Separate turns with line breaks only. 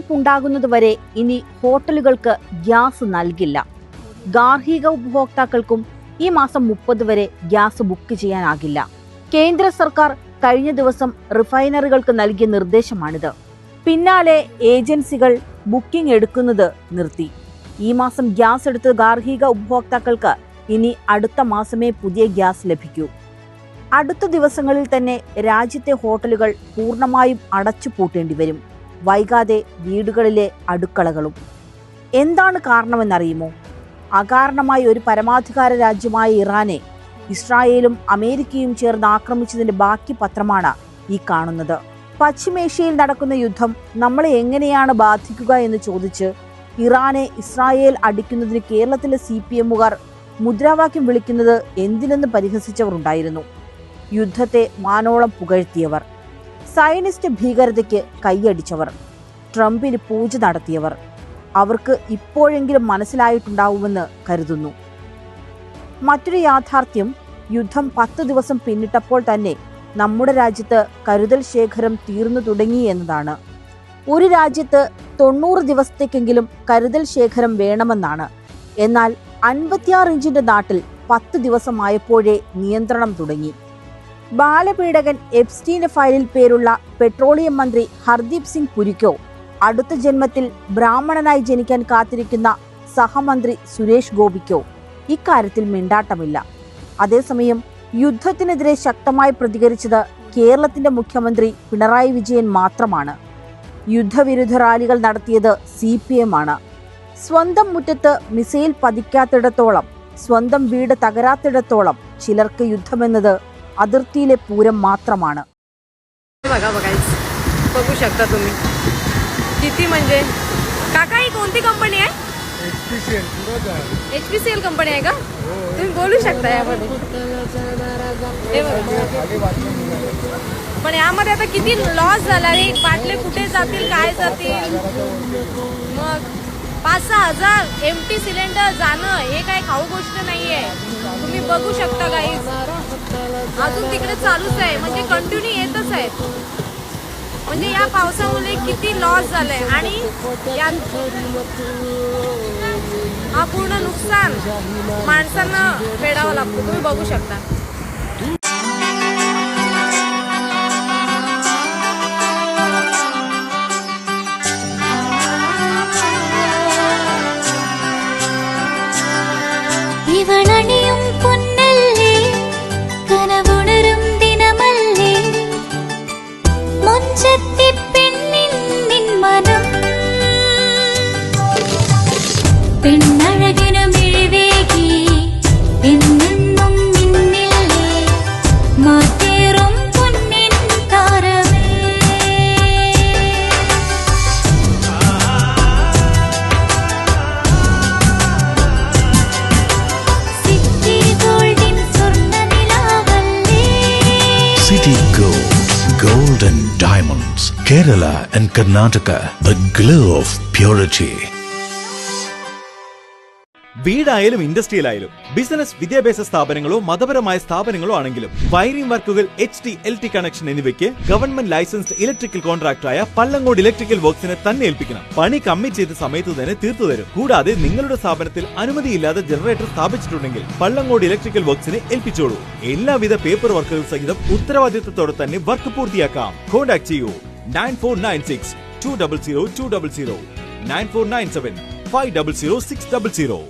അറിയിപ്പുണ്ടാകുന്നതുവരെ ഇനി ഹോട്ടലുകൾക്ക് ഗ്യാസ് നൽകില്ല. ഗാർഹിക ഉപഭോക്താക്കൾക്കും ഈ മാസം 30 വരെ ഗ്യാസ് ബുക്ക് ചെയ്യാനാകില്ല. കേന്ദ്ര സർക്കാർ കഴിഞ്ഞ ദിവസം റിഫൈനറികൾക്ക് നൽകിയ നിർദ്ദേശമാണിത്. പിന്നാലെ ഏജൻസികൾ ബുക്കിംഗ് എടുക്കുന്നത് നിർത്തി. ഈ മാസം ഗ്യാസ് എടുത്ത ഗാർഹിക ഉപഭോക്താക്കൾക്ക് ഇനി അടുത്ത മാസമേ പുതിയ ഗ്യാസ് ലഭിക്കൂ. അടുത്ത ദിവസങ്ങളിൽ തന്നെ രാജ്യത്തെ ഹോട്ടലുകൾ പൂർണ്ണമായും അടച്ചു പൂട്ടേണ്ടി വരും. വൈകാതെ വീടുകളിലെ അടുക്കളകളും. എന്താണ് കാരണമെന്നറിയുമോ? അകാരണമായി ഒരു പരമാധികാര രാജ്യമായ ഇറാനെ ഇസ്രായേലും അമേരിക്കയും ചേർന്ന് ആക്രമിച്ചതിന്റെ ബാക്കി പത്രമാണ് ഈ കാണുന്നത്. പശ്ചിമേഷ്യയിൽ നടക്കുന്ന യുദ്ധം നമ്മളെ എങ്ങനെയാണ് ബാധിക്കുക എന്ന് ചോദിച്ച് ഇറാനെ ഇസ്രായേൽ അടിക്കുന്നതിന് കേരളത്തിലെ CPMകാർ മുദ്രാവാക്യം വിളിക്കുന്നത് എന്തിനെന്ന് പരിഹസിച്ചവർ ഉണ്ടായിരുന്നു. യുദ്ധത്തെ വാനോളം പുകഴ്ത്തിയവർ, സയനിസ്റ്റ് ഭീകരതയ്ക്ക് കൈയടിച്ചവർ, ട്രംപിന് പൂജ നടത്തിയവർ. അവർക്ക് ഇപ്പോഴെങ്കിലും മനസ്സിലായിട്ടുണ്ടാവുമെന്ന് കരുതുന്നു. മറ്റൊരു യാഥാർത്ഥ്യം, യുദ്ധം 10 ദിവസം പിന്നിട്ടപ്പോൾ തന്നെ നമ്മുടെ രാജ്യത്ത് കരുതൽ ശേഖരം തീർന്നു തുടങ്ങി എന്നതാണ്. ഒരു രാജ്യത്ത് 90 ദിവസത്തേക്കെങ്കിലും കരുതൽ ശേഖരം വേണമെന്നാണ്. എന്നാൽ 56 ഇഞ്ചിന്റെ നാട്ടിൽ 10 ദിവസമായപ്പോഴേ നിയന്ത്രണം തുടങ്ങി. ബാലപീഡകൻ എപ്സ്റ്റീന്റെ ഫയലിൽ പേരുള്ള പെട്രോളിയം മന്ത്രി ഹർദീപ് സിംഗ് പുരിക്കോ, അടുത്ത ജന്മത്തിൽ ബ്രാഹ്മണനായി ജനിക്കാൻ കാത്തിരിക്കുന്ന സഹമന്ത്രി സുരേഷ് ഗോപിക്കോ ഇക്കാര്യത്തിൽ മിണ്ടാട്ടമില്ല. അതേസമയം യുദ്ധത്തിനെതിരെ ശക്തമായി പ്രതികരിച്ചത് കേരളത്തിന്റെ മുഖ്യമന്ത്രി പിണറായി വിജയൻ മാത്രമാണ്. യുദ്ധവിരുദ്ധ റാലികൾ നടത്തിയത് CPM ആണ്. സ്വന്തം മുറ്റത്ത് മിസൈൽ പതിക്കാത്തിടത്തോളം, സ്വന്തം വീട് തകരാത്തിടത്തോളം ചിലർക്ക് യുദ്ധമെന്നത് അതിർത്തിയിലെ പൂരം മാത്രമാണ്.
बघू शकता तुम्ही किती म्हणजे. काका ही कोणती कंपनी आहे? HPCL कंपनी आहे का? तुम्ही बोलू शकता यामध्ये. पण यामध्ये आता किती लॉस झाला रे. बाटले कुठे जातील, काय जातील. मग 5-6 हजार empty सिलेंडर जाणं हे काय खाऊ गोष्ट नाहीये. तुम्ही बघू शकता गाईज. अजून तिकडे चालूच आहे, म्हणजे कंटिन्यू येतच आहेत. म्हणजे या पावसामुळे किती लॉस झालंय आणि हा पूर्ण नुकसान माणसांना फेडावं लागतं. तुम्ही बघू शकता.
ഇവളണിയും പൊന്നല്ലേ, കനവുണരും ദിനമല്ലേ, മുഞ്ചത്തി പെണ്ണിൻ നിൻ മനം, പെണ്ണഴകിനു മിഴിവേകി എന്നെന്നും നിന്നില്ലേ, മാറ്റേറും പൊന്നിൻ താരമേ.
City Gold and Diamonds, Kerala and Karnataka, the glow of purity.
വീടായാലും ഇൻഡസ്ട്രിയിലായാലും ബിസിനസ്, വിദ്യാഭ്യാസ സ്ഥാപനങ്ങളോ മതപരമായ സ്ഥാപനങ്ങളോ ആണെങ്കിലും വയറിംഗ് വർക്കുകൾ, HT, LT കണക്ഷൻ എന്നിവയ്ക്ക് ഗവൺമെന്റ് ലൈസൻസ്ഡ് ഇലക്ട്രിക്കൽ കോൺട്രാക്ടറായ പള്ളങ്ങോട് ഇലക്ട്രിക്കൽ വർക്സിനെ തന്നെ ഏൽപ്പിക്കണം. പണി കമ്മിറ്റ് ചെയ്ത സമയത്ത് തന്നെ തീർത്തു തരും. കൂടാതെ നിങ്ങളുടെ സ്ഥാപനത്തിൽ അനുമതിയില്ലാതെ ജനറേറ്റർ സ്ഥാപിച്ചിട്ടുണ്ടെങ്കിൽ പള്ളങ്ങോട് ഇലക്ട്രിക്കൽ വർക്സിനെ ഏൽപ്പിച്ചോളൂ. എല്ലാവിധ പേപ്പർ വർക്കുകൾ സഹിതം ഉത്തരവാദിത്തത്തോടെ തന്നെ വർക്ക് പൂർത്തിയാക്കാം. കോൺടാക്ട് ചെയ്യൂ 9496 200 200, 9497 500 600.